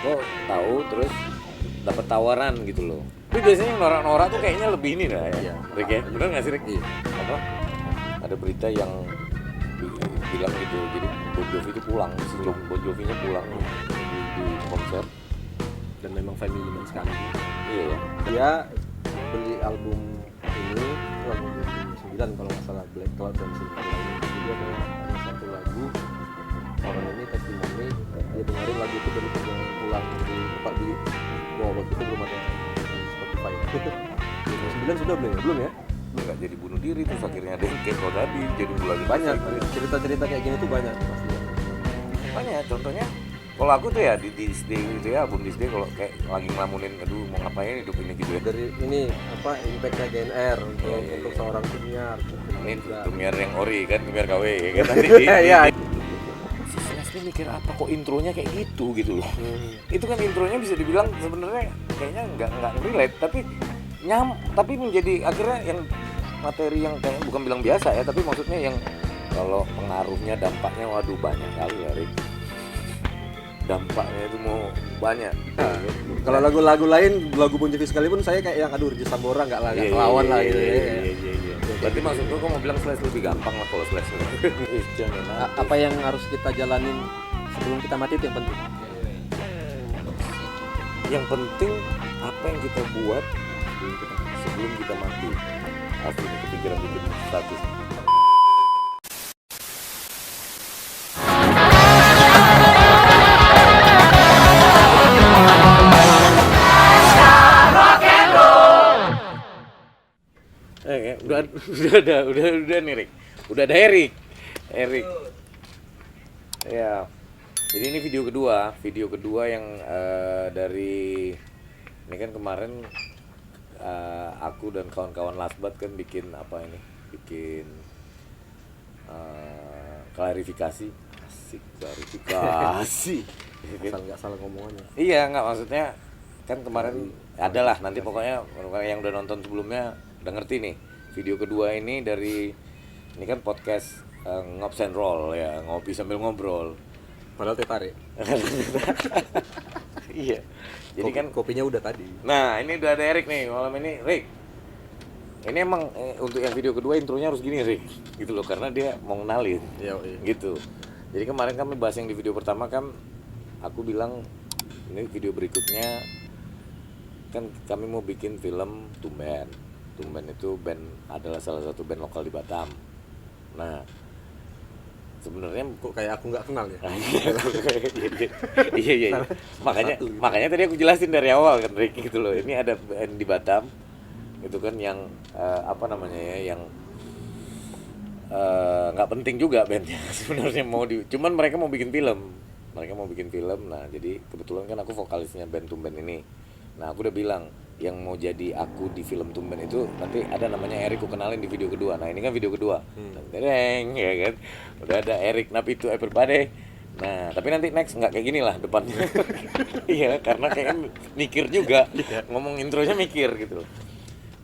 kok tahu terus dapat tawaran gitu loh. Tapi biasanya norak-norak tuh kayaknya lebih ini dah ya. Iya. Rick ya, bener nggak sih Rick? Iya. Apa? Ada berita yang bilang gitu, jadi Bon Jovi itu pulang, si Bon Jovi-nya pulang di konser. Dan memang family man sekali. Iya. Dia beli album ini, itu album 2009 kalau nggak salah, Black Cloud dan Silver Lining. Jadi dia ada satu lagu, orang ini testimoni, dia dengerin lagu itu dari perjalanan pulang di tempat di waktu itu belum ada di Spotify. 2009 sudah belum ya? Belum ya? Nggak jadi bunuh diri terus akhirnya ada yang kayak kau tadi jadi lagi Banyak cerita-cerita kayak gini tuh banyak pasti. banyak. Contohnya kalau aku tuh ya di Disney gitu ya, album Disney kalau kayak lagi ngelamunin aduh mau ngapain hidup ini gitu ya. Dari ini apa impactnya GNR untuk, Iya, untuk seorang penyiar. Ini tumiar yang ori kan, tumiar KW ya kan tadi Iya. si Leslie mikir apa kok intronya kayak gitu loh. Itu kan intronya bisa dibilang sebenarnya kayaknya nggak relate tapi menjadi akhirnya yang materi yang kayak bukan bilang biasa ya, tapi maksudnya yang kalau pengaruhnya dampaknya waduh banyak kali ya Rick. Dampaknya itu mau banyak. Kalau lagu-lagu lain, lagu Bon Jovi sekalipun saya kayak yang aduh Regis Sambora nggak lah, nggak lawan lah gitu. Iya. Berarti maksud gua mau bilang Slash lebih gampang lah kalau Slash. Apa yang harus kita jalanin sebelum kita mati itu yang penting. Yang penting apa yang kita buat sebelum kita mati. Asli kepikiran bikin status. Udah nih Rick. Udah ada Erik. Ya. Jadi ini video kedua yang dari ini kan kemarin aku dan kawan-kawan Lasbat kan bikin apa ini? Bikin klarifikasi. Asik, klarifikasi. Asal nggak salah ngomongannya. Iya, nggak maksudnya kan kemarin adalah nanti pokoknya yang udah nonton sebelumnya udah ngerti nih. Video kedua ini dari ini kan podcast Ngops and Roll ya, ngopi sambil ngobrol. Padahal teh tarik. Iya. Jadi kan kopinya udah tadi. Nah, ini udah ada Erik nih malam ini, Rick. Ini emang untuk yang video kedua intronya harus gini, Rick. Gitu loh, karena dia mau ngenalin. Iya. Gitu. Jadi kemarin kami bahas yang di video pertama kan aku bilang ini video berikutnya kan kami mau bikin film Tumben. Tumben itu band adalah salah satu band lokal di Batam. Nah, sebenarnya kok kayak aku nggak kenal ya. Iya. Makanya tadi aku jelasin dari awal kan Ricky gitu loh. Ini ada band di Batam itu kan yang apa namanya ya, yang nggak penting juga bandnya sebenarnya cuman mereka mau bikin film. Nah jadi kebetulan kan aku vokalisnya band Tumben ini. Nah aku udah bilang yang mau jadi aku di film Tumben itu nanti ada namanya Erik, aku kenalin di video kedua. Nah ini kan video kedua. Dereng ya kan. Udah ada Erik Napitu everybody. Nah, tapi nanti next nggak kayak gini lah depannya. Iya, karena kayak mikir juga. Ngomong intronya mikir gitu.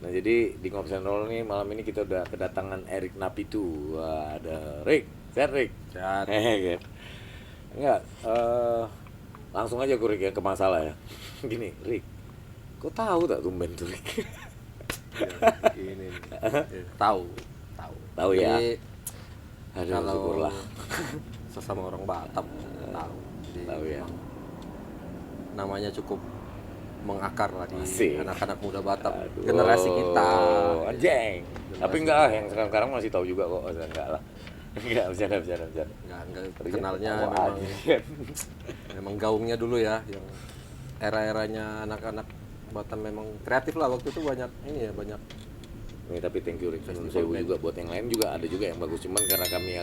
Nah, jadi di Ngops and Roll nih malam ini kita udah kedatangan Erik Napitu. Wah, ada Rick. Sehat Rick? Sehat. Gitu. Enggak, langsung aja gue Rick ya ke masalah ya. Gini, Rick. Kok tahu tak Tumben tuh Rick? Ini. Tahu. Tahu ya. Jadi, aduh, kalau syukurlah. Sesama orang Batam tahu. Jadi, Tahu ya. Namanya cukup mengakar lah di Masih. anak-anak muda Batam. Aduh, Generasi kita. Anjing. Tapi enggak lah, yang sekarang masih tahu juga kok. Enggak lah. Enggak, bercanda. Enggak kenalnya memang gaungnya dulu ya, yang era-eranya anak-anak Batam memang kreatif lah waktu itu, banyak ini ya, banyak. Nih, tapi thank you Rick. Saya juga buat yang lain juga ada juga yang bagus, cuman karena kami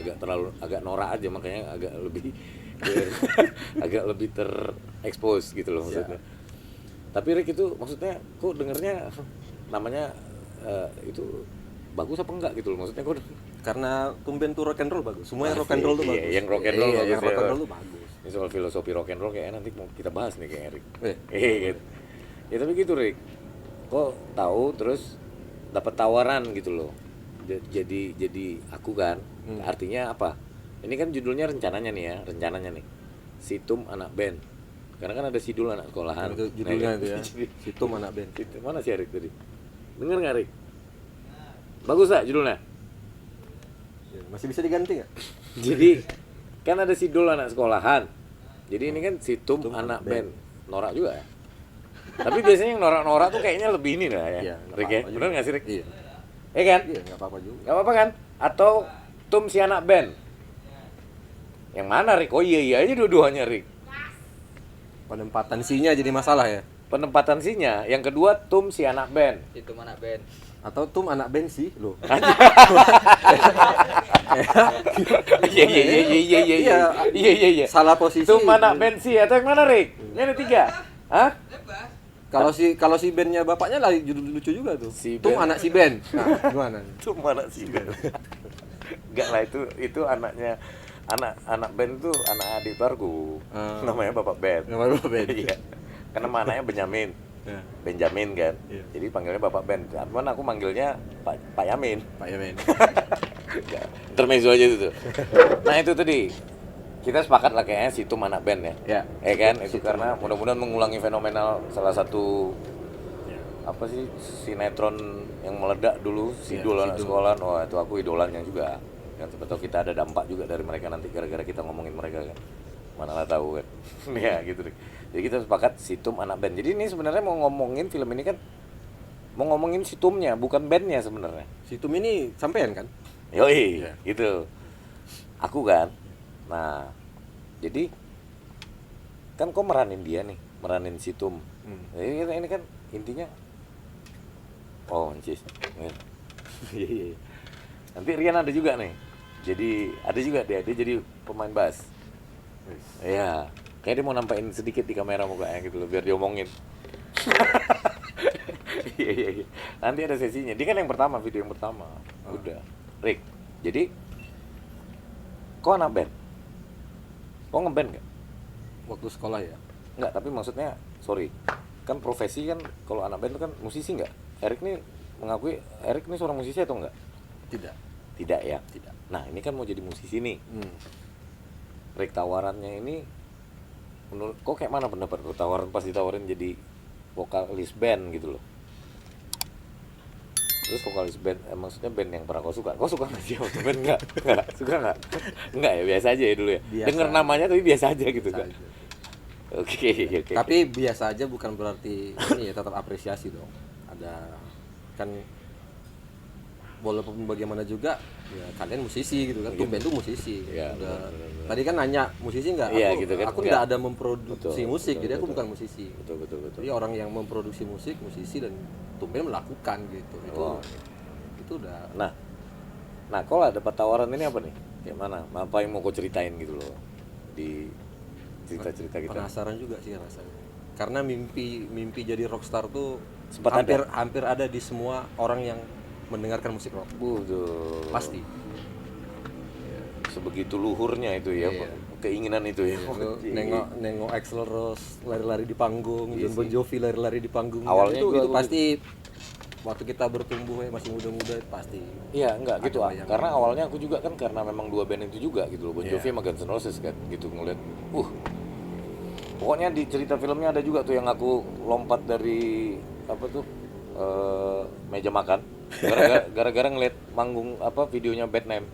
agak norak aja makanya agak lebih terekspos gitu loh maksudnya. Tapi Rick itu maksudnya kok dengernya namanya itu bagus apa enggak gitu loh maksudnya kok. Karena Tumben tuh rock and roll bagus. Semuanya rock and roll tuh bagus. Yang rock and roll bagus. Yang rock and roll tuh bagus. Ini soal filosofi rock and roll kayaknya nanti mau kita bahas nih kayak Rick. Gitu. Ya tapi gitu Rick. Kok tahu terus dapat tawaran gitu loh. Jadi aku kan. Artinya apa? Ini kan judulnya rencananya nih. Situm anak band. Karena kan ada sidul anak sekolahan. Itu judulnya Nah, itu ya. Situm anak band. Mana si Erik tadi? Dengar nggak Erik? Bagus tak judulnya? Ya, masih bisa diganti nggak? Jadi kan ada sidul anak sekolahan. Jadi ini kan situm Situm anak anak band. Norak juga ya. Tapi biasanya yang norak-norak tuh kayaknya lebih ini lah ya. Iya, nggak Rik ya? apa-apa Bener juga. nggak sih Rik? Iya. Iya kan? Iya, nggak apa-apa juga. Gak apa-apa kan? Atau tum si anak band. Yang mana Rik? Oh iya aja dua-duanya Rik. Penempatan sinya jadi masalah ya. Penempatan sinya. Yang kedua tum si anak band. Itu mana band? Atau tum anak band sih loh. Iya. Salah posisi. Tum anak band si atau yang mana Rik? Ini ada 3. Hah? Kalau si bandnya bapaknya lah judul lucu juga tuh. Si Tum band. anak si band. Nah, gimana? Tum anak si band. Enggak lah itu anaknya anak band itu anak adik baruku. Namanya Bapak Band. Nama bapak band. Iya. Karena nama anaknya Benyamin. Ya, Benjamin kan. Iya. Jadi panggilnya Bapak Ben. Cuman aku manggilnya Pak Yamin. Pak Yamin. Intermezzo aja itu. Nah itu tadi. Kita sepakat lah kayaknya situ anak band ya. Ya. Kan itu karena mudah-mudahan mengulangi fenomenal salah satu apa sih sinetron yang meledak dulu, Sidul anak Sidul. sekolahan. Wah, itu aku idolanya juga. Kan siapa tahu kita ada dampak juga dari mereka nanti gara-gara kita ngomongin mereka kan. Mana lah tahu kan. Ya gitu deh. Jadi kita sepakat situm anak band. Jadi ini sebenarnya mau ngomongin film ini kan mau ngomongin situmnya, bukan bandnya sebenarnya. Si Tum ini sampean kan? Yoi, Iya. gitu. Aku kan. Nah, jadi kan kau meranin dia nih, meranin situm. Jadi ini kan intinya oh, anjis. Iya. Nanti Rian ada juga nih. Jadi ada juga dia jadi pemain bass. Iya. Kayak dia mau nampain sedikit di kamera mukanya gitu loh biar diomongin. Iya. Nanti ada sesinya. Dia kan yang pertama, video yang pertama. Udah. Rick. Jadi kok anak band? Kok ngeband nggak? Waktu sekolah ya. Nggak, tapi maksudnya sorry. Kan profesi kan kalau anak band itu kan musisi nggak? Erik nih mengakui Erik nih seorang musisi atau enggak? Tidak. Tidak ya. Tidak. Nah, ini kan mau jadi musisi nih. Rick tawarannya ini menurut kok kayak mana pendapat lu tawaran pas ditawarin jadi vokalis band gitu loh. Terus vokalis band maksudnya band yang pernah kau suka nggak sih waktu band nggak suka nggak ya biasa aja ya dulu ya Biasa. denger namanya tapi biasa aja gitu Biasa kan. aja. Oke. Tapi biasa aja bukan berarti ini ya tetap apresiasi dong. Ada kan walaupun bagaimana juga ya kalian musisi gitu kan. Tum band tuh musisi. Iya, Udah. benar. Tadi kan nanya musisi nggak? Iya, Aku, gitu kan. aku Nggak. nggak ada memproduksi Betul, musik, betul, jadi aku betul. bukan musisi. Betul. Jadi orang yang memproduksi musik, musisi dan tum band melakukan gitu. Oh. Itu udah. Nah kalau dapat tawaran ini apa nih? Kayak mana? Apa yang mau kau ceritain gitu loh di cerita-cerita kita? Penasaran juga sih rasanya. Karena mimpi jadi rockstar tuh Sempat hampir ada di semua orang yang mendengarkan musik rock. Tuh. Pasti. Sebegitu luhurnya itu ya, Iya. keinginan itu ya. Lu nengok Axl Rose lari-lari di panggung, Iya Jon Bon sih. Jovi lari-lari di panggung. Awalnya itu gua- pasti waktu kita bertumbuh ya masih muda-muda pasti. Iya enggak gitu Ada bayangan. karena awalnya aku juga kan karena memang dua band itu juga gitu loh Bon Iya. Jovi sama Guns N' Roses kan gitu ngeliat pokoknya di cerita filmnya ada juga tuh yang aku lompat dari apa tuh meja makan gara-gara ngeliat manggung apa videonya Batman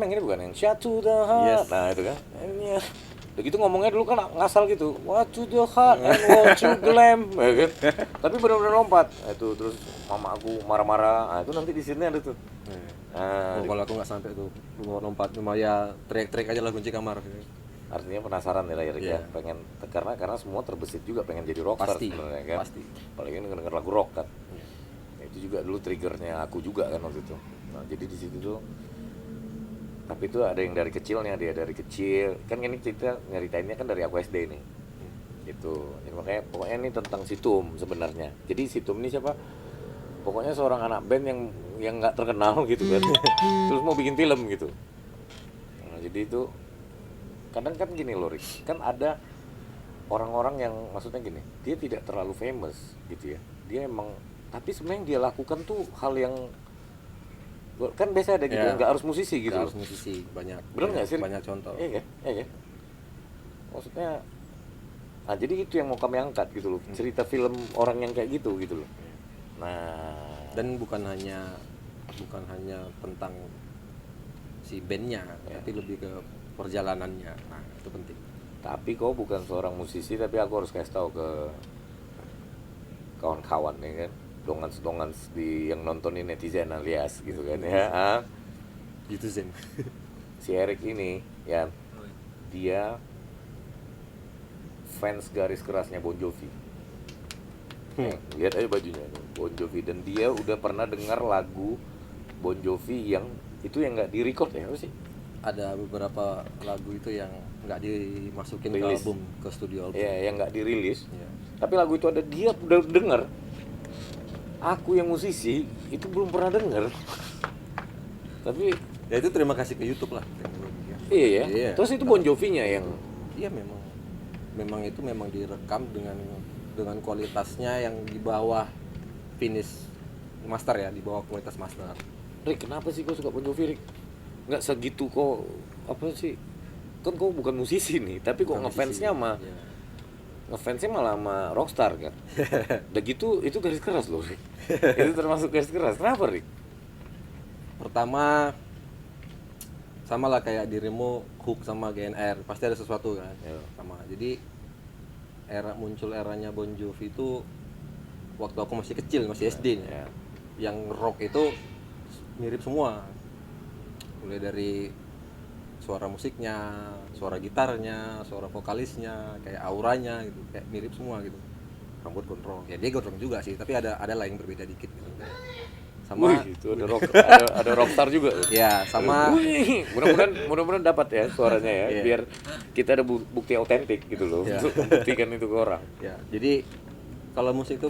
yang ini bukan yang Shut to the Heart. Yes. Nah itu kan ini ya udah gitu ngomongnya dulu kan ngasal gitu what to the heart and what to glam ya kan? Tapi benar-benar lompat. Nah, itu terus mama aku marah-marah. Nah, itu nanti di sini ada tuh. Nah, Kalau aku nggak sampai tuh mau lompat cuma ya teriak-teriak aja lah kunci kamar. artinya penasaran ya Rick ya Iya. pengen karena semua terbesit juga pengen jadi rockstar Pasti, sebenarnya kan. pasti. Apalagi denger lagu rock kan. Itu juga dulu triggernya aku juga kan waktu itu. Nah, jadi di situ tuh tapi itu ada yang dari kecilnya dia dari kecil kan ini cerita nyeritainnya kan dari aku SD nih gitu jadi makanya pokoknya ini tentang Situm sebenarnya jadi Situm ini siapa pokoknya seorang anak band yang nggak terkenal gitu kan terus mau bikin film gitu nah, jadi itu kadang kan gini loh Rick kan ada orang-orang yang maksudnya gini dia tidak terlalu famous gitu ya dia emang tapi sebenarnya yang dia lakukan tuh hal yang kan biasa ada gitu Ya. nggak harus musisi gitu Nggak loh. harus musisi banyak. Bener nggak sih? Banyak contoh. Iya kan? maksudnya. Nah jadi itu yang mau kami angkat gitu loh, cerita film orang yang kayak gitu loh. Nah Dan bukan hanya tentang si bandnya, tapi lebih ke perjalanannya. Nah itu penting. tapi kau bukan seorang musisi, tapi aku harus kasih tahu ke kawan-kawan ya kan, dongans di yang nontonin netizen alias gitu kan ya. Gitu Zen. Si Erik ini ya, dia fans garis kerasnya Bon Jovi. Lihat aja bajunya Bon Jovi, dan dia udah pernah dengar lagu Bon Jovi yang itu yang nggak direcord ya, apa sih? Ada beberapa lagu itu yang nggak dimasukin ke Rilis. album, ke studio album. Ya, yang nggak dirilis. Iya. Tapi lagu itu ada, dia udah denger. Aku yang musisi itu belum pernah denger. Tapi Ya itu terima kasih ke YouTube lah. iya ya. Iya. Terus itu Bon Jovi-nya yang Iya memang itu memang direkam dengan kualitasnya yang di bawah finish master ya, di bawah kualitas master. Rick, kenapa sih kau suka Bon Jovi, Rick? Nggak segitu kok, apa sih? Kan kau bukan musisi nih, tapi kok Bukan ngefansnya musisi. sama Iya. ngefansnya malah sama rockstar kan. Udah gitu itu garis keras loh, Rick. Itu termasuk garis keras. Kenapa, Rick? Pertama sama lah kayak dirimu Hook sama GNR, pasti ada sesuatu kan. Iya. Sama. Jadi muncul eranya Bon Jovi itu waktu aku masih kecil, masih SD nih. Ya. Yang rock itu mirip semua. Mulai dari suara musiknya, suara gitarnya, suara vokalisnya, kayak auranya gitu, kayak mirip semua gitu. Rambut gondrong. Ya dia gondrong juga sih, tapi ada lah yang berbeda dikit gitu. Sama Wih, itu ada rockstar juga. ya, sama Wih, mudah-mudahan dapat ya suaranya ya, Iya. biar kita ada bukti autentik gitu loh, Iya. untuk membuktikan itu ke orang. ya. Jadi kalau musik itu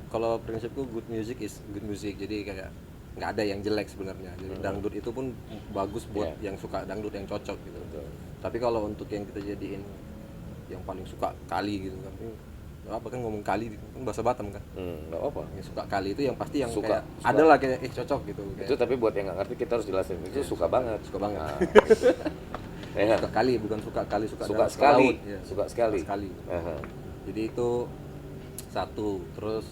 kalau prinsipku good music is good music. Jadi kayak nggak ada yang jelek sebenarnya. Jadi dangdut itu pun bagus buat yang suka dangdut, yang cocok gitu. Tapi kalau untuk yang kita jadiin yang paling suka kali gitu kan, nggak apa kan ngomong kali kan bahasa Batam kan. Nggak apa. Yang suka kali itu yang pasti yang Suka, kayak ada lah kayak cocok gitu. Itu tapi buat yang nggak ngerti kita harus jelasin, itu suka banget. Suka banget. Nah, ya. Suka kali, bukan suka kali, Suka dalam sekali. laut, ya. Suka sekali. Sekali. Aha. Jadi itu satu. Terus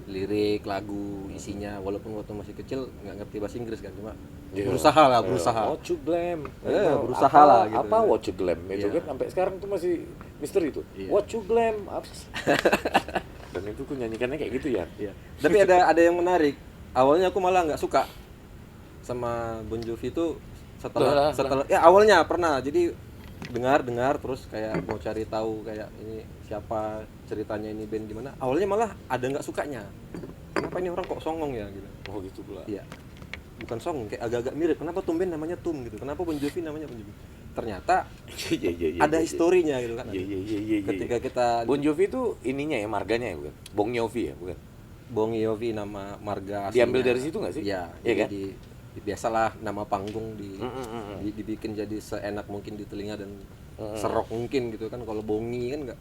lirik lagu isinya, walaupun waktu masih kecil nggak ngerti bahasa Inggris kan, cuma Iya. berusaha. What you glam. Berusaha Apa- lah gitu. Apa what you glam itu Iya. kan sampai sekarang tuh masih misteri tuh. Iya. What you glam apa sih? Dan itu aku nyanyikannya kayak gitu ya. Iya. Tapi ada yang menarik. Awalnya aku malah nggak suka sama Bon Jovi itu Lah. setelah ya awalnya pernah. Jadi dengar terus kayak mau cari tahu kayak ini siapa, ceritanya ini band gimana. Awalnya malah ada nggak sukanya. Kenapa ini orang kok songong ya gitu. Oh gitu pula. Iya. Bukan songong, kayak agak-agak mirip. Kenapa tumben namanya Tum gitu? Kenapa Bon Jovi namanya Bon Jovi? Ternyata Iya. ada historinya gitu kan. Iya. Ketika kita Bon Jovi itu ininya ya, marganya ya bukan? Bong Jovi ya bukan? Bong Jovi nama marga Diambil aslinya. dari situ nggak sih? Iya, Iya jadi kan? biasalah nama panggung dibikin jadi seenak mungkin di telinga dan serok mungkin gitu kan. Kalau bongi kan nggak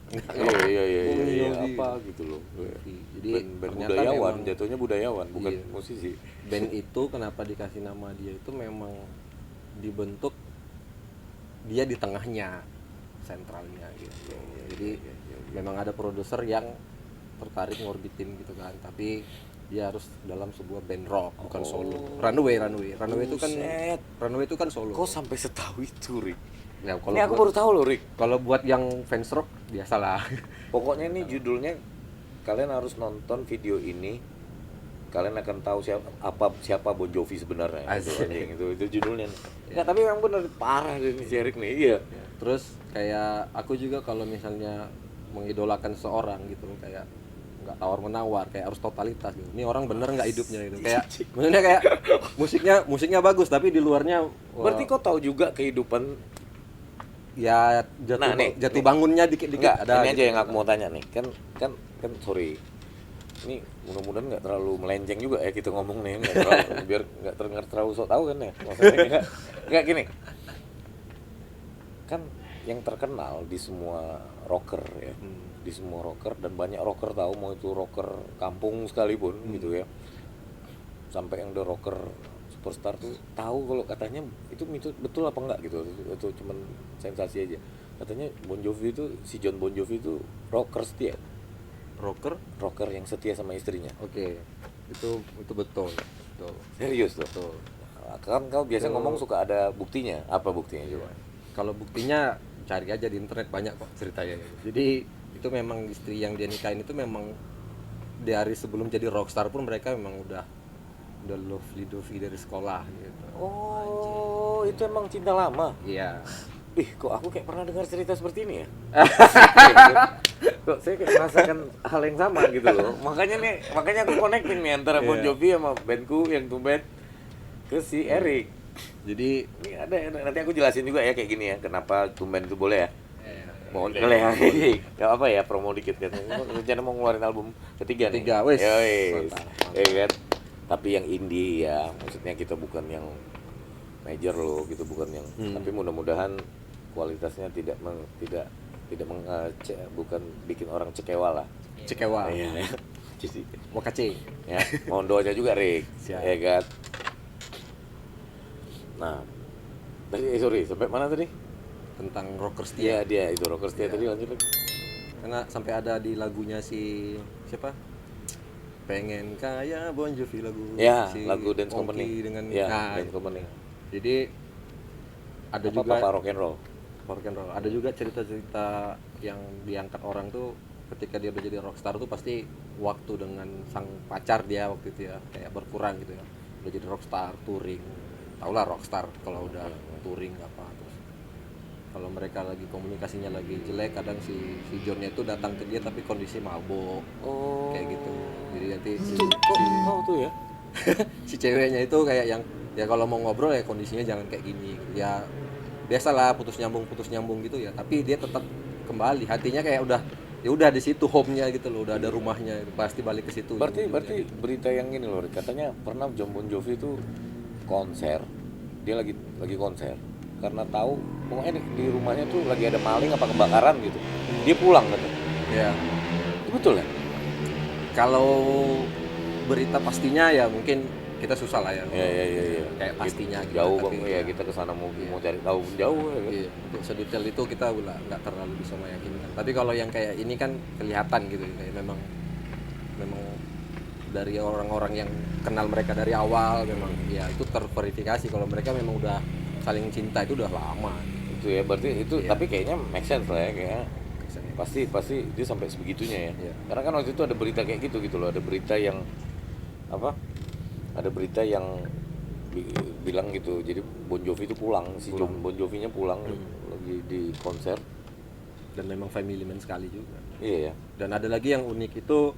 Iya. Bong Jovi. Apa gitu loh. Jadi Band ternyata budayawan, memang jatuhnya budayawan, bukan Iya. musisi. band itu kenapa dikasih nama dia itu memang dibentuk dia di tengahnya, sentralnya gitu. Jadi memang ada produser yang tertarik ngorbitin gitu kan, tapi dia harus dalam sebuah band rock, bukan solo. Runaway Buset. Runaway itu kan solo. Kok sampai setahu itu, Rick? Ya, Ini aku baru tahu loh, Rick. kalau buat yang fans rock biasalah. Pokoknya ini judulnya, kalian harus nonton video ini, kalian akan tahu siapa Bon Jovi sebenarnya. Itu, Asik. anjing, itu judulnya. Nggak, tapi memang bener parah deh nih si Erik nih. Iya. Terus kayak aku juga kalau misalnya mengidolakan seorang gitu kayak nggak tawar menawar, kayak harus totalitas gitu. Ini orang bener nggak hidupnya gitu. Kayak maksudnya kayak musiknya bagus tapi di luarnya Berarti kau tahu juga kehidupan. ya jatuh bangunnya dikit-dikit Enggak, ada. ini aja gitu. yang aku mau tanya nih. Kan sorry. Ini mudah-mudahan nggak terlalu melenceng juga ya kita ngomong nih, nggak terlalu, biar nggak terdengar terlalu sok tahu kan ya. Maksudnya nggak gini. Kan yang terkenal di semua rocker ya, di semua rocker, dan banyak rocker tahu, mau itu rocker kampung sekalipun gitu ya, sampai yang udah rocker superstar tuh tahu kalau katanya itu betul apa enggak gitu, itu cuman sensasi aja. Katanya Bon Jovi itu, si John Bon Jovi itu rocker setia, rocker yang setia sama istrinya. Oke. Itu betul. Betul. Serius loh. Betul. Kan kau biasa Itu- ngomong suka ada buktinya. Apa buktinya coba? Kalau buktinya cari aja di internet, banyak kok ceritanya. Jadi itu memang istri yang dia nikahin itu memang dari sebelum jadi rockstar pun mereka memang udah lovey-dovey dari sekolah gitu. Oh, itu emang cinta lama. Iya. Ih, kok aku kayak pernah dengar cerita seperti ini ya? Kok saya kayak merasakan hal yang sama gitu loh. Makanya aku connecting nih antara Bon Iya. Jovi sama bandku yang tumben ke si Eric. Jadi Ini ada nanti aku jelasin juga ya kayak gini ya, kenapa tumben itu boleh ya? Boleh ya. Gak apa ya, promo dikit kan. Rencana mau ngeluarin album ketiga nih. Ketiga, wes. Yowes. Mantap. Kan? Tapi yang indie ya, maksudnya kita bukan yang major loh gitu, bukan yang. Tapi mudah-mudahan kualitasnya bukan bikin orang cekewa lah. Cekewa. Iya. Jadi Wakace. ya, mohon doanya juga Rick. Siap. Ya kan. Nah, sorry, sampai mana tadi? Tentang rocker Iya, setia. dia itu rocker setia tadi, lanjut lagi. Karena sampai ada di lagunya si siapa? Pengen kaya Bon Jovi lagu. Ya, si lagu Dance Ongki Company. dengan Ya, nah, Dance Company. jadi ada Apa, juga Papa Rock and Roll. rock and roll. Ada juga cerita-cerita yang diangkat orang tuh ketika dia udah jadi rockstar tuh pasti waktu dengan sang pacar dia waktu itu ya kayak berkurang gitu ya. Udah jadi rockstar, touring. Taulah rockstar kalau udah touring apa terus. Kalau mereka lagi komunikasinya lagi jelek, kadang si Johnnya itu datang ke dia tapi kondisi mabuk Oh. kayak gitu. Jadi nanti Kok tahu tuh ya? si ceweknya itu kayak yang ya kalau mau ngobrol ya kondisinya jangan kayak gini ya, biasalah putus nyambung gitu ya, tapi dia tetap kembali hatinya kayak udah di situ home-nya gitu loh, udah ada rumahnya, pasti balik ke situ. Berarti ujung-ujungnya. berita yang gini loh, Rick. Katanya pernah John Bon Jovi itu konser. Dia lagi konser karena tahu pokoknya di rumahnya tuh lagi ada maling apa kebakaran gitu. Dia pulang gitu. Ya Itu betul ya? kalau berita pastinya ya mungkin kita susah lah ya. Iya. Kayak pastinya gitu, Jauh tapi bang, ya kita kesana mau cari tahu jauh ya kan? Iya, untuk sedetail itu kita nggak terlalu bisa meyakinkan. Tapi kalau yang kayak ini kan kelihatan gitu, kayak memang dari orang-orang yang kenal mereka dari awal memang ya itu terverifikasi kalau mereka memang udah saling cinta itu udah lama. Itu ya berarti itu, Iya. tapi kayaknya make sense lah ya, kayaknya pasti dia sampai sebegitunya ya. Iya. Karena kan waktu itu ada berita kayak gitu loh, ada berita yang apa? Ada berita yang bilang gitu. Jadi Bon Jovi itu pulang, si John Bon Jovi-nya pulang lagi di konser. Dan memang family man sekali juga. Iya ya. Dan ada lagi yang unik itu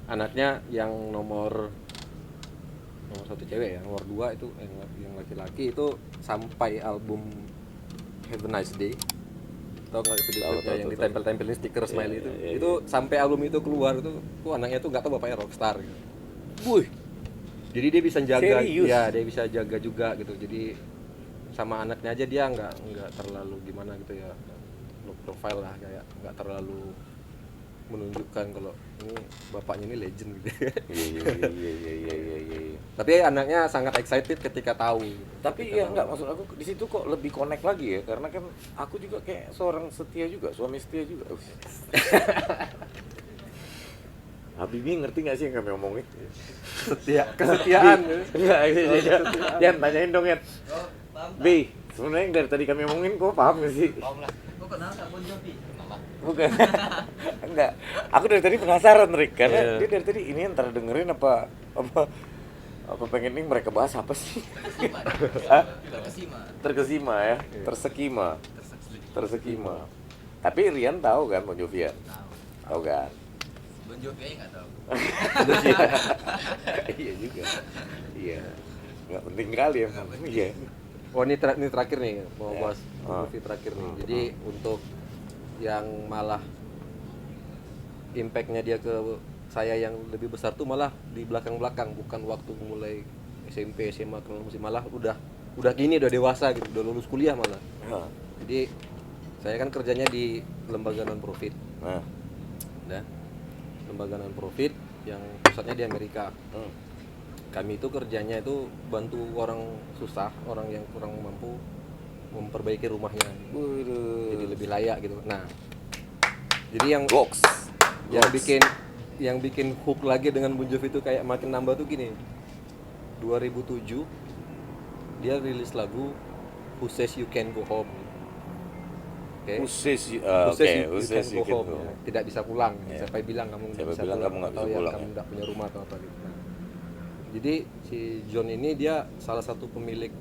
anaknya yang nomor satu cewek ya, nomor 2 itu yang laki-laki itu sampai album Have a Nice Day. Tahu nggak video Tahu, klipnya yang ditempel-tempelin stiker smiley itu? iya, Itu sampai album itu keluar tuh anaknya tuh nggak tahu bapaknya rockstar gitu. Wih, Jadi dia bisa jaga, Serius? ya dia bisa jaga juga gitu. Jadi sama anaknya aja dia nggak terlalu gimana gitu ya, low profile lah, kayak nggak terlalu menunjukkan kalau ini bapaknya ini legend gitu. iya. Tapi anaknya sangat excited ketika tahu. Tapi ya enggak, maksud aku di situ kok lebih connect lagi ya, karena kan aku juga kayak seorang setia juga, suami setia juga. Habibie ngerti nggak sih yang kami omongin? Kesetiaan. Enggak, Yan, tanyain dong Yan. B, sebenarnya yang dari tadi kami omongin kok paham nggak sih? Paham lah. Kok kenal nggak Bon Jovi? Bukan. Enggak. Aku dari tadi penasaran Rick, karena Iya. dia dari tadi ini antara dengerin apa pengen nih mereka bahas apa sih? Hah? Terkesima ya, tersekima. Tapi Rian tahu kan Bon Jovi ya? Tahu kan? Bon Jovi aja nggak tahu. Iya juga. Iya. Nggak penting kali ya. Iya. Oh ini terakhir nih, mau Ya. bahas movie terakhir nih. Jadi untuk yang malah impactnya dia ke saya yang lebih besar tuh malah di belakang-belakang, bukan waktu mulai SMP, SMA, kenal musik, malah udah gini, udah dewasa gitu, udah lulus kuliah malah. Nah, Jadi saya kan kerjanya di lembaga non profit, nah. lembaga non profit yang pusatnya di Amerika. Kami itu kerjanya itu bantu orang susah, orang yang kurang mampu memperbaiki rumahnya. Waduh. Jadi lebih layak gitu. Nah, jadi Goks. yang bikin hook lagi dengan Bon Jovi itu kayak makin nambah tuh gini. 2007 dia rilis lagu Who Says You Can Go Home. Oke. Who says you, Who says oke, you, who you says can you go can home, go. ya. Tidak bisa pulang. Ya. Siapa yang bilang kamu nggak Siapa bisa bilang pulang kamu nggak atau bisa yang pulang, kamu ya. nggak punya rumah atau apa gitu. Nah, jadi si John ini dia salah satu pemilik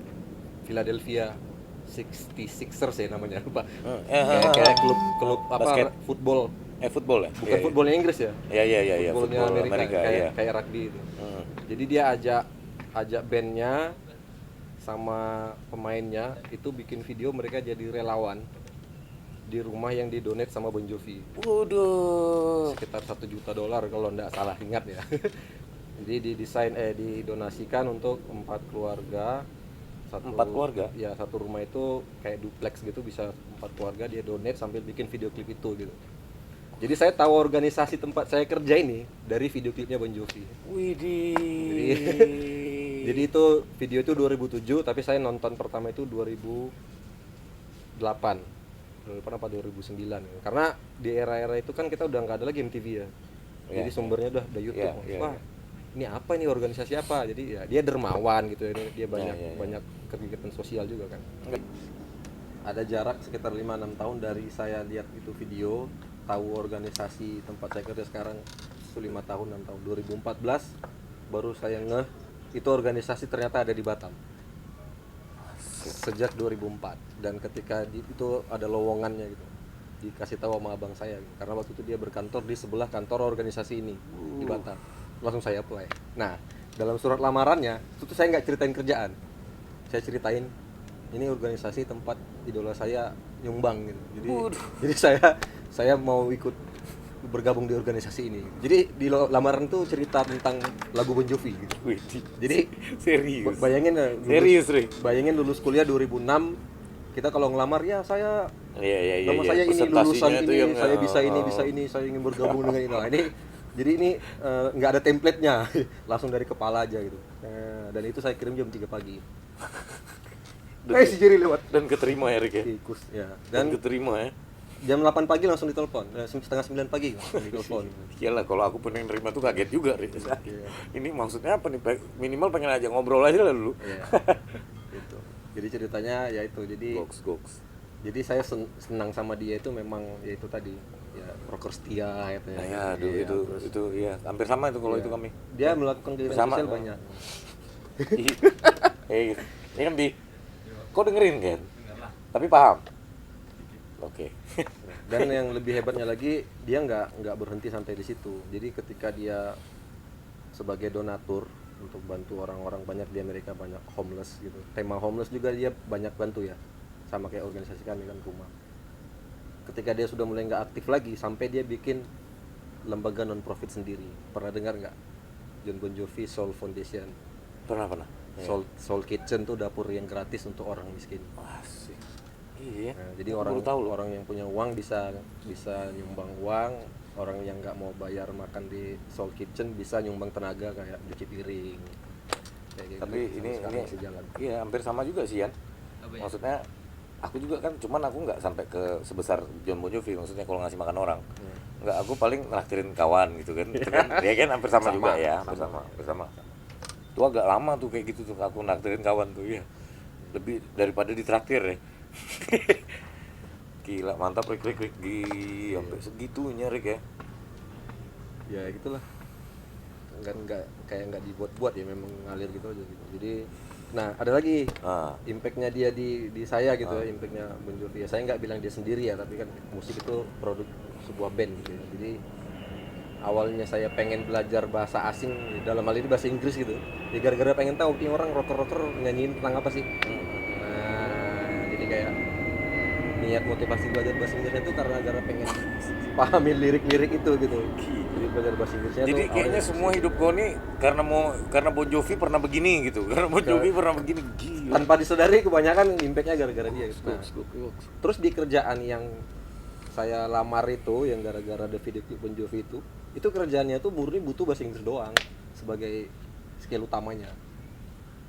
Philadelphia 66ers ya namanya, lupa. Kayak klub apa Basket. football. Football ya? Bukan footballnya Inggris ya? Iya, Footballnya football Amerika, iya. kayak rugby itu. Hmm. Jadi dia ajak bandnya sama pemainnya itu bikin video mereka jadi relawan di rumah yang didonate sama Bon Jovi. Waduh. Sekitar $1 juta kalau nggak salah ingat ya. Jadi didonasikan untuk 4 keluarga. 4 keluarga? Ya, satu rumah itu kayak duplex gitu, bisa 4 keluarga, dia donate sambil bikin video klip itu gitu. Jadi saya tahu organisasi tempat saya kerja ini dari video klipnya Bon Jovi. Widih. Jadi itu video itu 2007, tapi saya nonton pertama itu 2008 apa 2009 ya. Karena di era-era itu kan kita udah nggak ada lagi MTV ya. Jadi sumbernya udah YouTube. Wah, ini apa ini, organisasi apa? Jadi ya dia dermawan gitu ya. Dia banyak kegiatan sosial juga kan. Ada jarak sekitar 5-6 tahun dari saya lihat itu video, tahu organisasi tempat saya kerja sekarang itu 5 tahun 6 tahun. 2014 baru saya ngeh itu organisasi ternyata ada di Batam. Sejak 2004, dan ketika itu ada lowongannya gitu, dikasih tahu sama abang saya gitu. Karena waktu itu dia berkantor di sebelah kantor organisasi ini di Batam. Langsung saya apply. Nah, dalam surat lamarannya itu saya nggak ceritain kerjaan, saya ceritain ini organisasi tempat idola saya nyumbang gitu. Jadi saya mau ikut bergabung di organisasi ini. Jadi di lamaran tuh cerita tentang lagu Bon Jovi gitu. Jadi serius. Bayangin lulus kuliah 2006, kita kalau ngelamar ya saya nama saya ini, lulusan ini, saya bisa ini, saya ingin bergabung dengan ini. Nah, jadi ini nggak ada template-nya, langsung dari kepala aja gitu. Dan itu saya kirim jam 3 pagi. Si Jerry lewat Dan keterima ya, Rick ya? tikus ya. Dan keterima ya? Jam 8 pagi langsung ditelepon, setengah 9 pagi langsung ditelepon. Iyalah, kalau aku pun yang nerima tuh kaget juga, Rick. Ini maksudnya apa nih? Minimal pengen aja ngobrol aja lah dulu. Iya. Gitu. Jadi ceritanya ya itu, jadi Goks. jadi saya senang sama dia itu memang ya itu tadi, ya rocker setia gitu ya. Nah, ya, itu ya hampir sama itu kalau itu kami. Dia melakukan kegiatan Sama, sosial kan? banyak. Ini kan kau dengerin kan? Tapi paham. Oke. Dan yang lebih hebatnya lagi, dia nggak berhenti sampai di situ. Jadi ketika dia sebagai donatur untuk bantu orang-orang, banyak di Amerika banyak homeless gitu. Tema homeless juga dia banyak bantu ya, sama kayak organisasi kami kan rumah. Ketika dia sudah mulai nggak aktif lagi, sampai dia bikin lembaga non profit sendiri. Pernah dengar nggak? John Bon Jovi Soul Foundation. Pernah. Soul Kitchen tuh dapur yang gratis untuk orang miskin. Asik. Iya. Nah, jadi Aku baru tahu loh. orang yang punya uang bisa nyumbang uang, orang yang nggak mau bayar makan di Soul Kitchen bisa nyumbang tenaga kayak cuci piring. Kayak gitu. Tapi ini masih jalan. iya hampir sama juga sih Yan. Apa ya? Maksudnya aku juga kan, cuman aku nggak sampai ke sebesar John Bon Jovi, maksudnya kalau ngasih makan orang. Nggak, aku paling naktirin kawan gitu kan. Itu kan ya kan hampir sama juga ya, hampir sama. Itu agak lama tuh kayak gitu tuh, aku naktirin kawan tuh ya. Lebih daripada ditraktir ya. Gila, mantap Rick. Sampai segitunya Rick ya. Ya gitulah. Nggak dibuat-buat ya, memang ngalir gitu aja gitu. Jadi nah ada lagi impactnya dia di saya gitu ya, impactnya Bon Jovi ya. Saya nggak bilang dia sendiri ya, tapi kan musik itu produk sebuah band gitu ya. Jadi awalnya saya pengen belajar bahasa asing, dalam hal ini bahasa Inggris gitu ya, gara-gara pengen tahu ini orang rocker nyanyiin tentang apa sih. Nah jadi kayak niat motivasi belajar bahasa Inggrisnya itu karena gara pengen pahami lirik-lirik itu gitu. Jadi belajar bahasa Inggrisnya. Jadi tuh kayaknya semua hidup gue nih karena Bon Jovi pernah begini gitu. Karena Bon Jovi pernah begini, gila. Tanpa disadari kebanyakan impactnya gara-gara dia gitu. Nah, terus di kerjaan yang saya lamar itu, yang gara-gara ada video klip Bon Jovi itu kerjaannya tuh murni butuh bahasa Inggris doang sebagai skill utamanya,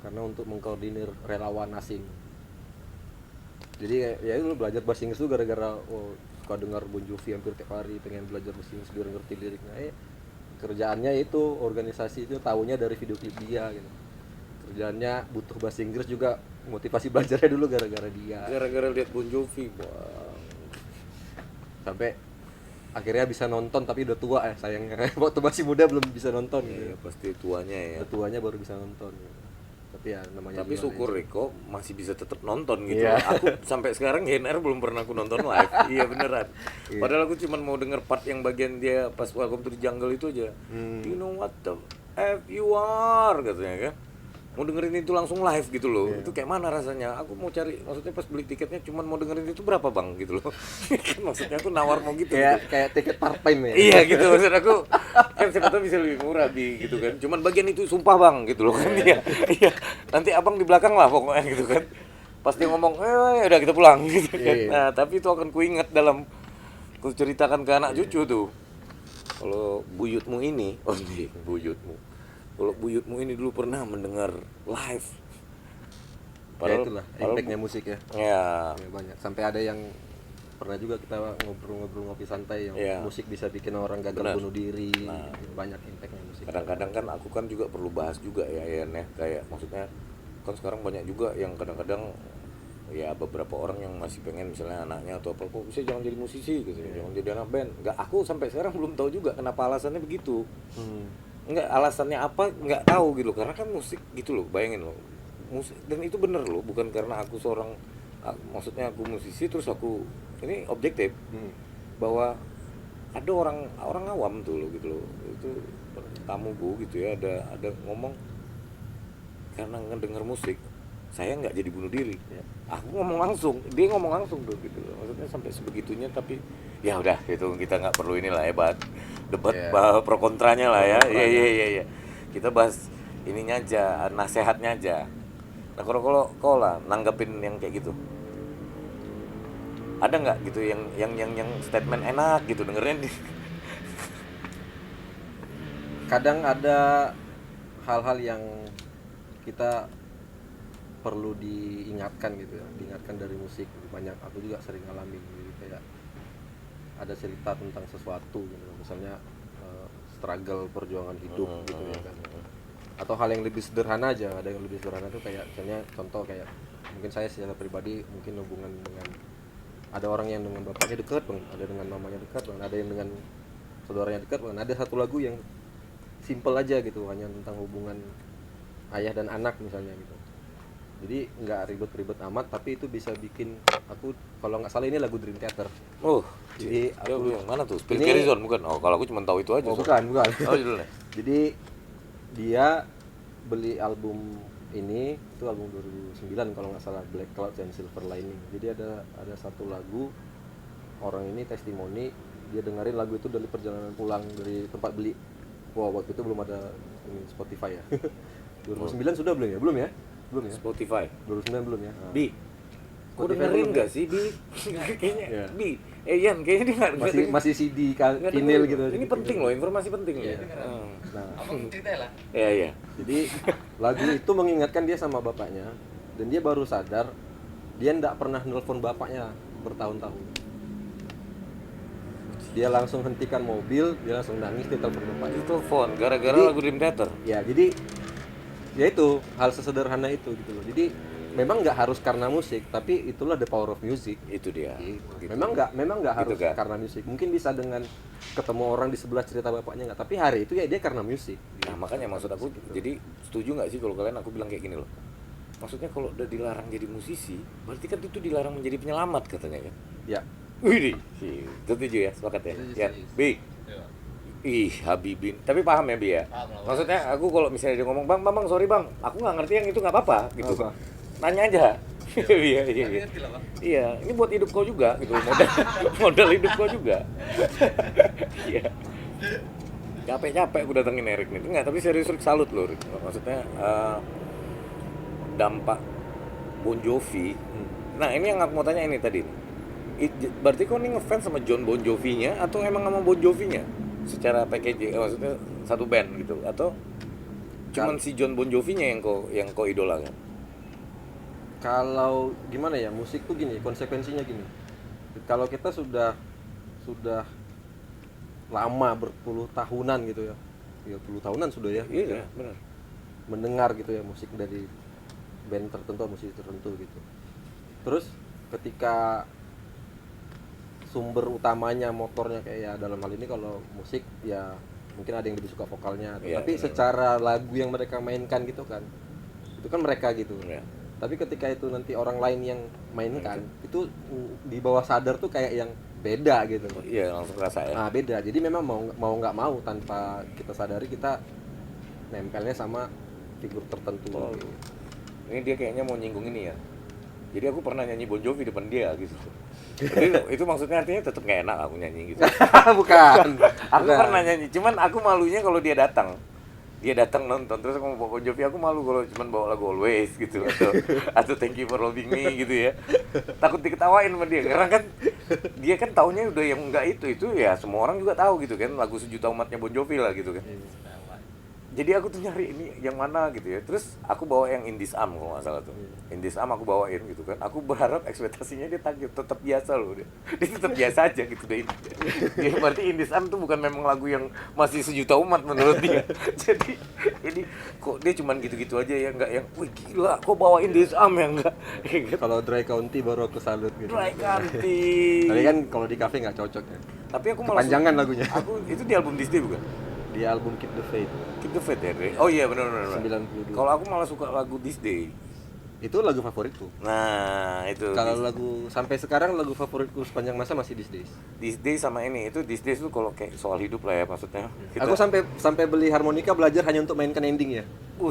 karena untuk mengkoordinir relawan asing. Jadi ya lu belajar bahasa Inggris tuh gara-gara suka dengar Bon Jovi hampir tiap hari, pengen belajar bahasa Inggris biar ngerti liriknya. Kerjaannya itu organisasi itu tahunya dari video klip dia gitu. Kerjaannya butuh bahasa Inggris juga, motivasi belajarnya dulu gara-gara dia. Gara-gara lihat Bon Jovi, bang. Sampai akhirnya bisa nonton, tapi udah tua ya sayangnya. Waktu masih muda belum bisa nonton gitu. Iya, pasti tuanya ya. Udah tuanya baru bisa nonton gitu. Tapi ya namanya Tapi juga syukur legend. Riko masih bisa tetap nonton gitu. Iya. Aku sampai sekarang GNR belum pernah aku nonton live. Iya beneran. Iya. Padahal aku cuma mau denger part yang bagian dia pas Welcome to the Jungle itu aja. You know what the F you are katanya kan. Mau dengerin itu langsung live gitu loh. Iya. Itu kayak mana rasanya? Aku mau cari, maksudnya pas beli tiketnya cuma mau dengerin itu berapa bang gitu loh. Kan maksudnya aku nawar mau gitu. Kayak tiket part time ya. Iya gitu, maksud aku kan siapa tahu bisa lebih murah Bi gitu kan. Cuman bagian itu sumpah bang gitu loh kan dia. Iya. Nanti abang di belakang lah pokoknya gitu kan. Pas dia ngomong, udah kita pulang gitu kan. Iya. Nah tapi itu akan kuingat dalam ku ceritakan ke anak cucu tuh. Kalau buyutmu ini, oh nih buyutmu. Kalau buyutmu ini dulu pernah mendengar live. Ya itulah impactnya musik ya. Ya. Ya, banyak. Sampai ada yang pernah juga kita ngobrol-ngobrol ngopi santai yang Iya. musik bisa bikin orang gagal Benar. bunuh diri. Banyak impactnya musik. Kadang-kadang kan aku kan juga perlu bahas juga ya Yan ya, kayak maksudnya kan sekarang banyak juga yang kadang-kadang ya beberapa orang yang masih pengen misalnya anaknya atau apa kok bisa jangan jadi musisi gitu, jangan jadi anak band. Enggak, aku sampai sekarang belum tahu juga kenapa alasannya begitu. Enggak, alasannya apa enggak tahu gitu, karena kan musik gitu loh, bayangin loh. Musik, dan itu bener loh, bukan karena aku seorang maksudnya aku musisi terus aku ini objektif bahwa ada orang awam tuh loh gitu loh, itu tamuku gitu ya, ada ngomong karena ngedenger musik saya nggak jadi bunuh diri. Aku ngomong langsung, dia ngomong langsung tuh gitu loh, maksudnya sampai sebegitunya. Tapi ya udah itu kita nggak perlu inilah ya debat pro kontranya lah ya. Iya kita bahas ininya aja, nasehatnya aja. Nah kalau lah nanggepin yang kayak gitu, ada nggak gitu yang statement enak gitu dengerin? Kadang ada hal-hal yang kita perlu diingatkan gitu ya, diingatkan dari musik. Banyak, aku juga sering ngalamin gitu, kayak ada cerita tentang sesuatu gitu, misalnya struggle perjuangan hidup gitu ya kan, atau hal yang lebih sederhana aja. Ada yang lebih sederhana tuh kayak misalnya contoh kayak mungkin saya secara pribadi mungkin hubungan dengan ada orang yang dengan bapaknya dekat banget, ada dengan mamanya dekat banget, ada yang dengan saudaranya dekat banget. Ada satu lagu yang simple aja gitu, hanya tentang hubungan ayah dan anak misalnya gitu. Jadi nggak ribet-ribet amat, tapi itu bisa bikin aku, kalau nggak salah ini lagu Dream Theater. Oh, Jadi aku yang mana tuh? Spill ini- Carry Zone bukan? Oh, kalau aku cuma tahu itu aja. Oh soalnya. bukan. Oh, judulnya. Jadi dia beli album ini, itu album 2009 kalau nggak salah, Black Clouds and Silver Lining. Jadi ada satu lagu, orang ini testimoni, dia dengerin lagu itu dari perjalanan pulang dari tempat beli. Wow, waktu itu belum ada ini Spotify ya. 2009 sudah belum ya? Belum ya? Spotify. 2009 belum ya? Nah. Bi, kau Spotify dengerin belum nggak ya? sih Bi? Kayaknya Iya. Bi, Yan kayaknya dia nggak Masih CD nggak vinyl dengerin. gitu. Ini penting loh, informasi penting loh. Iya. Hmm. Nah, Abang cerita lah. Iya. jadi lagu itu mengingatkan dia sama bapaknya, dan dia baru sadar dia nggak pernah nelpon bapaknya bertahun-tahun. Dia langsung hentikan mobil, dia langsung nangis, dia telepon bapaknya. Itu telepon gara-gara Jadi- lagu Dream Theater. Ya, jadi ya itu hal sesederhana itu gitu loh. Jadi memang nggak harus karena musik, tapi itulah the power of music. Itu dia. Gitu. Memang nggak harus Gitu, Kak. karena musik. Mungkin bisa dengan ketemu orang di sebelah cerita bapaknya nggak, tapi hari itu ya dia karena musik. Nah makanya maksud aku, jadi setuju nggak sih kalau kalian aku bilang kayak gini loh? Maksudnya kalau udah dilarang jadi musisi, berarti kan itu dilarang menjadi penyelamat katanya kan? Ya, Wih, setuju ya, sepakat ya? Ya, Bi. Ih, Habibin. Tapi paham ya, Bi ya? Paham lah, Maksudnya aku kalau misalnya dia ngomong, "Bang, sorry Bang, aku nggak ngerti yang itu nggak apa-apa," gitu. Apa? Nanya aja. Iya. Ngerti lah, Bang. Iya, ini buat hidup kau juga gitu, modal hidup kau juga. Iya. Capek-capek aku datengin Erik nih. Enggak, tapi serius Rick, salut loh, Rick. Maksudnya dampak Bon Jovi. Nah, ini yang aku mau tanya ini tadi. Berarti kau nih ngefans sama John Bon Jovi-nya atau emang sama Bon Jovi-nya? Secara package, maksudnya satu band gitu atau Cuman si John Bon Jovi-nya yang kau idolakan. Kalau gimana ya, musik tuh gini, konsekuensinya gini. Kalau kita sudah lama berpuluh tahunan gitu ya. 30 tahunan sudah ya. Iya, benar. Mendengar gitu ya musik dari band tertentu, musik tertentu gitu. Terus ketika sumber utamanya motornya kayak ya dalam hal ini kalau musik ya mungkin ada yang lebih suka vokalnya, Iya, tapi benar. secara lagu yang mereka mainkan gitu kan, itu kan mereka gitu. Iya. Tapi ketika itu nanti orang lain yang mainkan, itu di bawah sadar tuh kayak yang beda gitu. Iya, langsung kerasa ya. Nah beda, jadi memang mau nggak mau tanpa kita sadari kita nempelnya sama figur tertentu. Oh. Ini dia kayaknya mau nyinggung ini ya. Jadi aku pernah nyanyi Bon Jovi depan dia gitu. Itu maksudnya artinya tetap gak enak aku nyanyi gitu. Bukan. Aku Bukan. pernah nyanyi, cuman aku malunya kalau dia datang. Dia datang nonton terus aku mau bawa Bon Jovi, aku malu kalau cuman bawa lagu Always gitu atau Thank You for Loving Me gitu ya. Takut diketawain sama dia karena kan dia kan taunya udah yang enggak itu ya semua orang juga tahu gitu kan lagu Sejuta Umatnya Bon Jovi lah gitu kan. Jadi aku tuh nyari ini yang mana gitu ya. Terus aku bawa yang In This Arm kalau nggak salah tuh. In This Arm aku bawain gitu kan. Aku berharap ekspektasinya dia tetap biasa loh dia. Dia tetap biasa aja gitu deh. Jadi berarti In This Arm tuh bukan memang lagu yang masih sejuta umat menurut dia. Jadi ini kok dia cuman gitu-gitu aja ya, nggak yang wih gila kok bawa In This Arm ya enggak. Kalau Dry County baru aku salut gitu. Dry County. Tapi kan kalau di cafe nggak cocok ya. Tapi aku malah Kepanjangan lagunya. Aku itu di album This Day bukan? Di album Keep the Faith Keep the Faith ya. Dre? Oh iya benar. 92. Kalau aku malah suka lagu This Day. Itu lagu favoritku. Nah, itu. Kalau lagu sampai sekarang lagu favoritku sepanjang masa masih These Days. This Day sama ini itu This Day itu kalau kayak soal hidup lah ya maksudnya. Aku sampai beli harmonika belajar hanya untuk mainkan ending ya. Uh,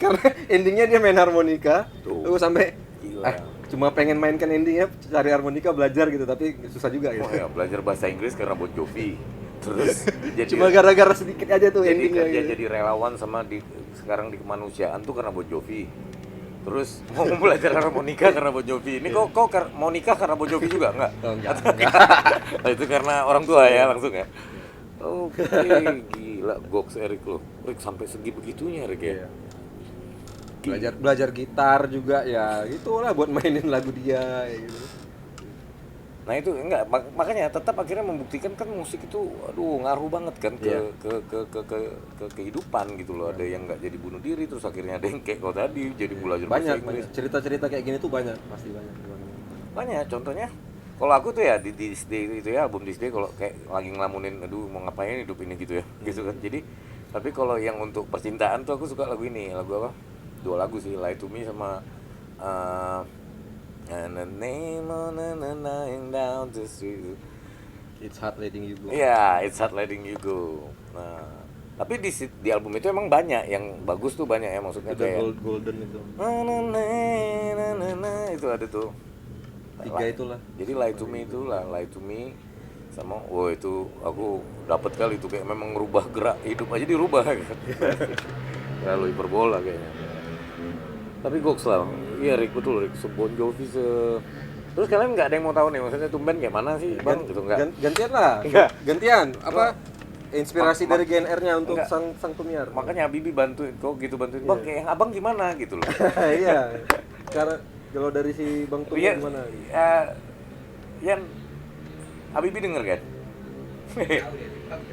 Karena endingnya dia main harmonika. Tuh. Aku sampai Gila. cuma pengen mainkan endingnya, cari harmonika belajar gitu, tapi susah juga oh gitu. ya, belajar bahasa Inggris karena Bon Jovi. Terus jadi Cuma gara-gara sedikit aja tuh jadi endingnya. kerja Gitu. jadi relawan sama sekarang di kemanusiaan tuh karena Bon Jovi. Terus mau belajar harmonika karena Bon Jovi. Ini kok mau nikah karena Bon Jovi juga enggak? Oh, enggak. Oh, itu karena orang tua ya langsung ya. Oke, gila goks Erik lo. Erik sampai segi begitunya Erik ya. Iya. Belajar gitar juga ya, gitulah buat mainin lagu dia ya gitu. Nah itu enggak makanya tetap akhirnya membuktikan kan musik itu aduh ngaruh banget kan ke Iya. ke kehidupan gitu loh. Ada yang nggak jadi bunuh diri terus akhirnya ada yang kayak kau tadi jadi belajar bahasa Banyak Inggris. cerita-cerita kayak gini tuh banyak, pasti banyak. Banyak contohnya kalau aku tuh ya di This Day itu ya album This Day kalau kayak lagi ngelamunin aduh mau ngapain hidup ini gitu ya gitu kan. Jadi tapi kalau yang untuk percintaan tuh aku suka lagu ini, lagu apa? Dua lagu sih, Lie to Me sama And the name on and lying down the street. It's Hard Letting You Go. Iya, It's Hard Letting You Go. Nah, tapi di album itu emang banyak yang bagus tuh banyak ya maksudnya Itu kayak golden itu. itu ada tuh. Tiga itulah. Jadi Lie to Me itu lah, Lie to Me sama itu aku dapat kali itu kayak memang ngerubah gerak hidup aja dirubah kan. Terlalu hiperbola kayaknya. Tapi goks lah, iya Rick betul Rick, Bon Jovi terus kalian nggak ada yang mau tahu nih maksudnya tumben kayak mana sih bang gitu nggak? Gantian lah. Enggak. Gantian. Apa inspirasi dari GNR-nya untuk Enggak. sang tumiar. Makanya Habibie bantuin kok gitu bantuin bang kayak yang abang gimana gitu loh. Iya. Karena kalau dari si Bang Tung Iya, gimana? Yan Habibie denger kan?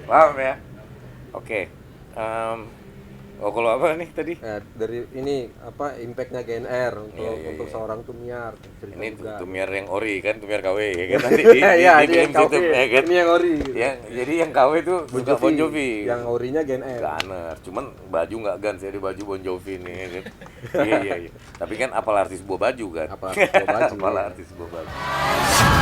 Paham ya? Oke. Kalau apa nih tadi? Dari ini apa impactnya GNR Iya. untuk seorang tumiar cerita Ini juga. tumiar yang ori kan, tumiar KW ya kan tadi di Iya, di ini yang film situ KW, ya kan. ini yang ori gitu. Ya, jadi yang KW itu suka Bon Jovi. Yang orinya GNR. Gunner, cuman baju nggak Guns ya, di baju Bon Jovi nih ya kan. Iya. Tapi kan apal artis bawa baju kan. Apa artis bawa baju, Apal iya. artis bawa baju.